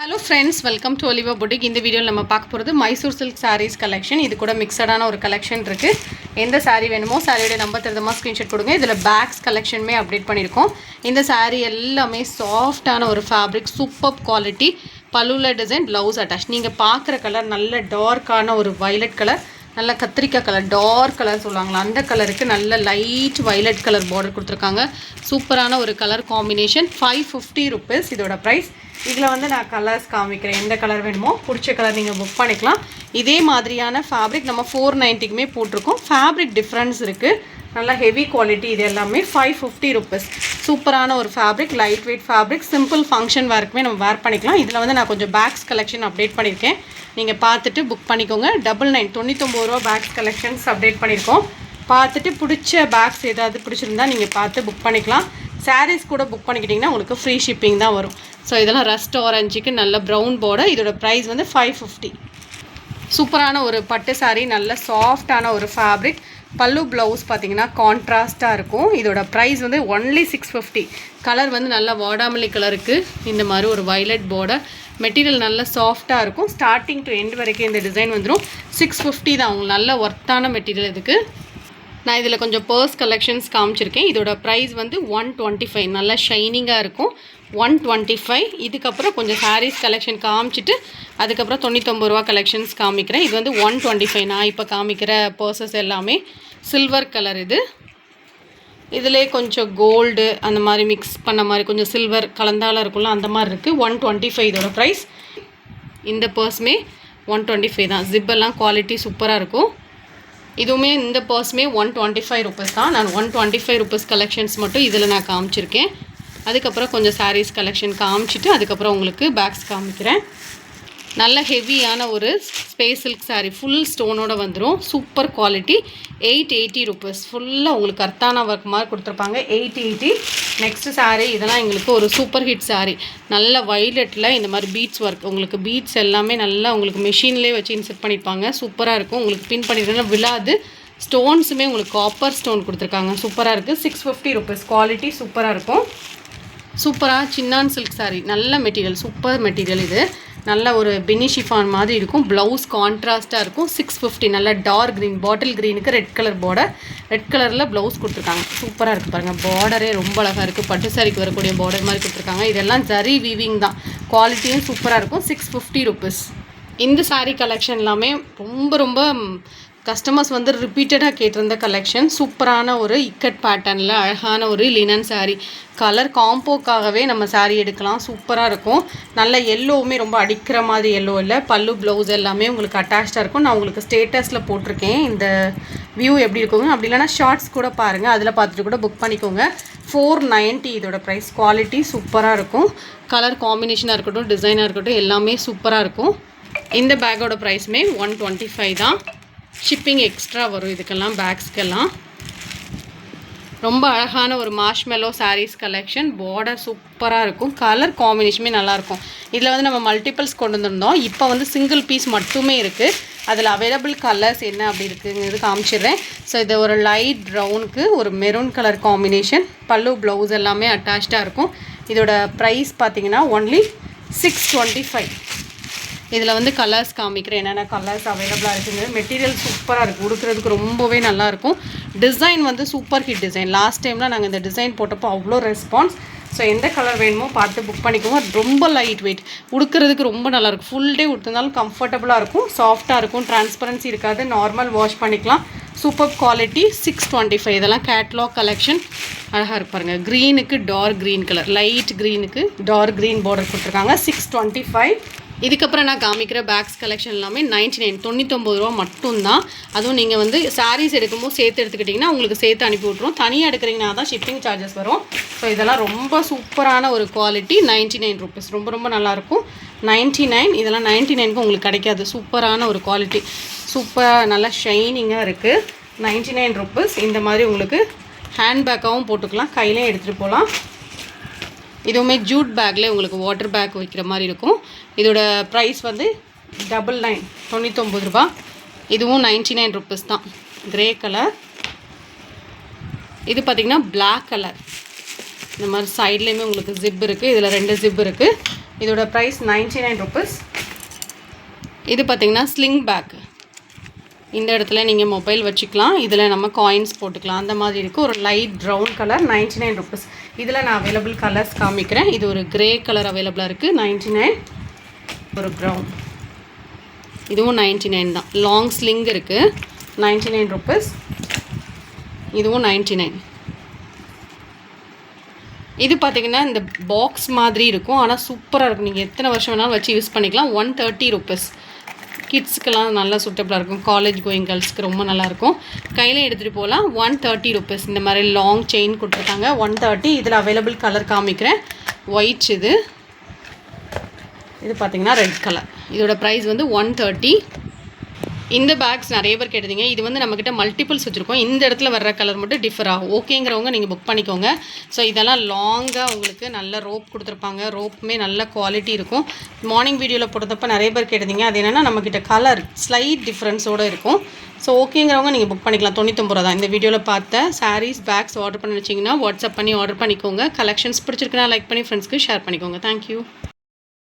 Hello friends, welcome to Oliva Boutique. இந்த வீடியோல நம்ம பார்க்க போறது மைசூர் சில்க் sarees collection. இது கூட மிக்ஸடான ஒரு collection இருக்கு. எந்த saree வேணுமோ சாரியோட நம்பர் தெரியுமா ஸ்கிரீன்ஷாட் கொடுங்க. இதுல பேக்ஸ் கலெக்ஷனுமே அப்டேட் பண்ணிருக்கோம். இந்த saree எல்லாமே சாஃப்ட்டான ஒரு ஃபேப்ரிக், சூப்பர் குவாலிட்டி, பல்லுல டிசைன், ப்ளவுஸ் அட்டாச். நீங்க பார்க்குற கலர் நல்ல டார்க்கான ஒரு வயலட் கலர், நல்ல கத்திரிக்காய் கலர், டார்க் கலர் சொல்லுவாங்களா அந்த கலருக்கு நல்ல லைட் வயலட் கலர் பார்டர் கொடுத்துருக்காங்க. சூப்பரான ஒரு கலர் காம்பினேஷன். 550 rupees இதோட ப்ரைஸ். இதில் வந்து நான் கலர்ஸ் காமிக்கிறேன். எந்த கலர் வேணுமோ பிடிச்ச கலர் நீங்கள் புக் பண்ணிக்கலாம். இதே மாதிரியான ஃபேப்ரிக் நம்ம 490க்குமே போட்டிருக்கோம். ஃபேப்ரிக் டிஃப்ரென்ஸ் இருக்குது, நல்லா ஹெவி குவாலிட்டி. இது எல்லாமே 550 rupees. சூப்பரான ஒரு fabric, light weight fabric, simple function வேர்க்குமே நம்ம வேர் பண்ணிக்கலாம். இதில் வந்து நான் கொஞ்சம் பேக்ஸ் கலெக்ஷன் அப்டேட் பண்ணியிருக்கேன், நீங்கள் பார்த்துட்டு புக் பண்ணிக்கோங்க. 99 ரூபா பேக்ஸ் கலெக்ஷன்ஸ் அப்டேட் பண்ணியிருக்கோம். பார்த்துட்டு பிடிச்ச பேக்ஸ் ஏதாவது பிடிச்சிருந்தா நீங்கள் பார்த்து புக் பண்ணிக்கலாம். சாரீஸ் கூட புக் பண்ணிக்கிட்டிங்கன்னா உங்களுக்கு ஃப்ரீ ஷிப்பிங் தான் வரும். ஸோ இதெல்லாம் ரஸ்ட் ஆரஞ்சுக்கு நல்ல ப்ரௌன் பார்டர். இதோட ப்ரைஸ் வந்து 550. சூப்பரான ஒரு பட்டு சாரீ, நல்ல சாஃப்டான ஒரு ஃபேப்ரிக். பல்லு ப்ளவுஸ் பார்த்தீங்கன்னா கான்ட்ராஸ்ட்டாக இருக்கும். இதோட ப்ரைஸ் வந்து ஒன்லி 650. கலர் வந்து நல்லா வாடாமல்லி கலருக்கு இந்த மாதிரி ஒரு வயலட் பார்டர். மெட்டீரியல் நல்ல சாஃப்டாக இருக்கும். ஸ்டார்டிங் டு எண்ட் வரைக்கும் இந்த டிசைன் வந்துடும். 650 தான். உங்களுக்கு நல்ல ஒர்த்தான மெட்டீரியல் இதுக்கு. நான் இதில் கொஞ்சம் பர்ஸ் கலெக்ஷன்ஸ் காமிச்சிருக்கேன். இதோட ப்ரைஸ் வந்து 125. நல்லா ஷைனிங்காக இருக்கும். 125. இதுக்கப்புறம் கொஞ்சம் சாரீஸ் கலெக்ஷன் காமிச்சிட்டு அதுக்கப்புறம் 99 ரூபா கலெக்ஷன்ஸ் காமிக்கிறேன். இது வந்து 125. நான் இப்போ காமிக்கிற பர்சஸ் எல்லாமே சில்வர் கலர். இதிலே கொஞ்சம் கோல்டு அந்த மாதிரி மிக்ஸ் பண்ண மாதிரி கொஞ்சம் சில்வர் கலந்தாலும் இருக்கும்ல, அந்த மாதிரி இருக்குது. 125 இதோட ப்ரைஸ். இந்த பர்ஸுமே 125 தான். ஜிப்பெல்லாம் குவாலிட்டி சூப்பராக இருக்கும். இதுவுமே இந்த பர்ஸுமே 125 rupees தான். நான் 125 rupees கலெக்ஷன்ஸ் மட்டும் இதில் நான் காமிச்சிருக்கேன். அதுக்கப்புறம் கொஞ்சம் சாரீஸ் கலெக்ஷன் காமிச்சிட்டு அதுக்கப்புறம் உங்களுக்கு பேக்ஸ் காமிக்கிறேன். நல்ல ஹெவியான ஒரு ஸ்பேஸ் சில்க் சாரீ, ஃபுல் ஸ்டோனோட வந்துடும். Super quality. 880 rupees. ஃபுல்லாக உங்களுக்கு கர்த்தானா ஒர்க் மாதிரி கொடுத்துருப்பாங்க. 880. நெக்ஸ்ட் சாரீ இதெல்லாம் எங்களுக்கு ஒரு சூப்பர் ஹிட் சாரீ. நல்ல வயலட்டில் இந்த மாதிரி பீட்ஸ் ஒர்க், உங்களுக்கு பீட்ஸ் எல்லாமே நல்லா உங்களுக்கு மிஷின்லேயே வச்சு இன்செர்ட் பண்ணியிருப்பாங்க. சூப்பராக இருக்கும். உங்களுக்கு பின் பண்ணிடுறதுனா விழாது. ஸ்டோன்ஸுமே உங்களுக்கு காப்பர் ஸ்டோன் கொடுத்துருக்காங்க. சூப்பராக இருக்குது. 650 rupees. குவாலிட்டி சூப்பராக இருக்கும். சூப்பராக சின்னான் சில்க் சாரீ, நல்ல மெட்டீரியல், சூப்பர் மெட்டீரியல். இது நல்ல ஒரு பெனி ஷிஃபான் மாதிரி இருக்கும். ப்ளவுஸ் கான்ட்ராஸ்ட்டாக இருக்கும். 650. நல்ல டார்க் க்ரீன், பாட்டில் க்ரீனுக்கு ரெட் கலர் பார்டர், ரெட் கலரில் ப்ளவுஸ் கொடுத்துருக்காங்க. சூப்பராக இருக்குது பாருங்கள். பார்டரே ரொம்ப அழகாக இருக்குது. பட்டு சாரிக்கு வரக்கூடிய பார்டர் மாதிரி கொடுத்துருக்காங்க. இதெல்லாம் ஜரி வீவிங் தான். குவாலிட்டியும் சூப்பராக இருக்கும். 650 rupees. இந்த சாரீ கலெக்ஷன் எல்லாமே ரொம்ப கஸ்டமர்ஸ் வந்து ரிப்பீட்டடாக கேட்டிருந்த கலெக்ஷன். சூப்பரான ஒரு இக்கட் பேட்டர்னில் அழகான ஒரு லினன் சாரீ. கலர் காம்போக்காகவே நம்ம சாரீ எடுக்கலாம். சூப்பராக இருக்கும். நல்ல எல்லோவுமே ரொம்ப அடிக்கிற மாதிரி எல்லோ இல்லை. பல்லு ப்ளவுஸ் எல்லாமே உங்களுக்கு அட்டாச்சாக இருக்கும். நான் உங்களுக்கு ஸ்டேட்டஸில் போட்டிருக்கேன். இந்த வியூ எப்படி இருக்குங்க, அப்படி இல்லைனா ஷார்ட்ஸ் கூட பாருங்கள், அதில் பார்த்துட்டு கூட புக் பண்ணிக்கோங்க. 490 இதோட ப்ரைஸ். குவாலிட்டி சூப்பராக இருக்கும். கலர் காம்பினேஷனாக இருக்கட்டும், டிசைனாக இருக்கட்டும், எல்லாமே சூப்பராக இருக்கும். இந்த பேக்கோட ப்ரைஸுமே 125 தான். ஷிப்பிங் எக்ஸ்ட்ரா வரும் இதுக்கெல்லாம், பேக்ஸ்க்கெல்லாம். ரொம்ப அழகான ஒரு மார்ஷ்மெல்லோ சாரீஸ் கலெக்ஷன். பார்டர் சூப்பராக இருக்கும். கலர் காம்பினேஷனுமே நல்லாயிருக்கும். இதில் வந்து நம்ம மல்டிபிள்ஸ் கொண்டு வந்திருந்தோம். இப்போ வந்து சிங்கிள் பீஸ் மட்டுமே இருக்குது. அதில் அவைலபிள் கலர்ஸ் என்ன அப்படி இருக்குங்கிறது காமிச்சிடுறேன். ஸோ இது ஒரு லைட் ப்ரௌனுக்கு ஒரு மெரூன் கலர் காம்பினேஷன். பல்லு ப்ளவுஸ் எல்லாமே அட்டாச்சாக இருக்கும். இதோட ப்ரைஸ் பார்த்தீங்கன்னா ஒன்லி 625. இதில் வந்து கலர்ஸ் காமிக்கிறேன், என்னென்ன கலர்ஸ் அவைலபிளாக இருக்குங்க. மெட்டீரியல் சூப்பராக இருக்குது. கொடுக்குறதுக்கு ரொம்பவே நல்லாயிருக்கும். டிசைன் வந்து சூப்பர் ஹிட் டிசைன். லாஸ்ட் டைம்லாம் நாங்கள் இந்த டிசைன் போட்டப்போ அவ்வளோ ரெஸ்பான்ஸ். ஸோ எந்த கலர் வேணுமோ பார்த்து புக் பண்ணிக்கோங்க. ரொம்ப லைட் வெயிட், உடுக்கிறதுக்கு ரொம்ப நல்லாயிருக்கும். ஃபுல் டே உடுத்திருந்தாலும் கம்ஃபர்டபுளாக இருக்கும். சாஃப்டாக இருக்கும். டிரான்ஸ்பரன்சி இருக்காது. நார்மல் வாஷ் பண்ணிக்கலாம். Super quality. 625. இதெல்லாம் கேட்லாக் கலெக்ஷன். அழகாக இருப்பாருங்க. க்ரீனுக்கு டார்க் க்ரீன் கலர், லைட் க்ரீனுக்கு டார்க் க்ரீன் பார்டர் கொடுத்துருக்காங்க. 625. இதுக்கப்புறம் நான் காமிக்கிற பேக்ஸ் கலெக்ஷன் எல்லாமே 99 ரூபா மட்டும்தான். அதுவும் நீங்கள் வந்து சாரீஸ் எடுக்கும்போது சேர்த்து எடுத்துக்கிட்டிங்கன்னா உங்களுக்கு சேர்த்து அனுப்பி விட்ருவோம். தனியாக எடுக்கிறீங்கன்னா தான் ஷிப்பிங் சார்ஜஸ் வரும். ஸோ இதெல்லாம் ரொம்ப சூப்பரான ஒரு குவாலிட்டி. 99 rupees. ரொம்ப நல்லாயிருக்கும். 99. இதெல்லாம் 99க்கு உங்களுக்கு கிடைக்காது. சூப்பரான ஒரு குவாலிட்டி. சூப்பராக நல்லா ஷைனிங்காக இருக்குது. 99 rupees. இந்த மாதிரி உங்களுக்கு ஹேண்ட்பேக்காகவும் போட்டுக்கலாம், கையிலையும் எடுத்துகிட்டு போகலாம். இதுவுமே ஜூட் பேக்கில் உங்களுக்கு வாட்டர் பேக் வைக்கிற மாதிரி இருக்கும். இதோட ப்ரைஸ் வந்து 99 ரூபா. இதுவும் 99 rupees தான். Grey colour. இது பார்த்திங்கன்னா பிளாக் கலர். இந்த மாதிரி சைட்லேயுமே உங்களுக்கு ஜிப் இருக்குது. இதில் 2 ஜிப் இருக்குது. இதோட ப்ரைஸ் 99 ருபீஸ். இது பார்த்திங்கன்னா ஸ்லிங் பேக். இந்த இடத்துல நீங்கள் மொபைல் வச்சுக்கலாம், இதில் நம்ம காயின்ஸ் போட்டுக்கலாம், அந்த மாதிரி இருக்குது. ஒரு லைட் ப்ரௌன் கலர் 99 ருபீஸ். இதில் நான் அவைலபிள் கலர்ஸ் காமிக்கிறேன். இது ஒரு கிரே கலர் அவைலபிளாக இருக்குது 99. ஒரு ப்ரௌன், இதுவும் 99 தான். லாங் ஸ்லிங் இருக்குது 99 ருபீஸ். இதுவும் 99. இது பார்த்திங்கன்னா இந்த பாக்ஸ் மாதிரி இருக்கும், ஆனால் சூப்பராக இருக்கும். நீங்கள் எத்தனை வருஷம் வேணாலும் வச்சு யூஸ் பண்ணிக்கலாம். 130 ருபீஸ். கிட்ஸ்க்கெலாம் நல்லா சூட்டபுளாக இருக்கும். காலேஜ் கோயிங் கேர்ள்ஸ்க்கு ரொம்ப நல்லாயிருக்கும். கையில் எடுத்துகிட்டு போகலாம். 130 ருபீஸ். இந்த மாதிரி லாங் செயின் கொடுத்துருக்காங்க 130. இதில் அவைலபிள் கலர் காமிக்கிறேன். ஒயிட் இது பார்த்திங்கன்னா ரெட் கலர். இதோட ப்ரைஸ் வந்து 130. இந்த பேக்ஸ் நிறைய பேர் கேட்டதிங்க. இது வந்து நம்மக்கிட்ட மல்டிபிள்ஸ் வச்சுருக்கோம். இந்த இடத்துல வர்ற கலர் மட்டும் டிஃபர் ஆகும். ஓகேங்கிறவங்க நீங்கள் புக் பண்ணிக்கோங்க. ஸோ இதெல்லாம் லாங்காக உங்களுக்கு நல்ல ரோப் கொடுத்துருப்பாங்க. ரோப்புமே நல்ல குவாலிட்டி இருக்கும். மார்னிங் வீடியோவில் போட்டதப்போ நிறைய பேர் கேட்டதிங்க. அது என்னென்னா நம்மக்கிட்ட கலர் ஸ்லைட் டிஃப்ரென்ஸோடு இருக்கும். ஸோ ஓகேங்கிறவங்க நீங்கள் புக் பண்ணிக்கலாம். 99 ரூபா தான். இந்த வீடியோவில் பார்த்த சாரீஸ் பேக்ஸ் ஆர்டர் பண்ணி வச்சிங்கன்னா வாட்ஸ்அப் பண்ணி ஆர்டர் பண்ணிக்கோங்க. கலெக்ஷன்ஸ் பிடிச்சிருக்குன்னா லைக் பண்ணி ஃப்ரெண்ட்ஸ்க்கு ஷேர் பண்ணிக்கோங்க. தேங்க்யூ.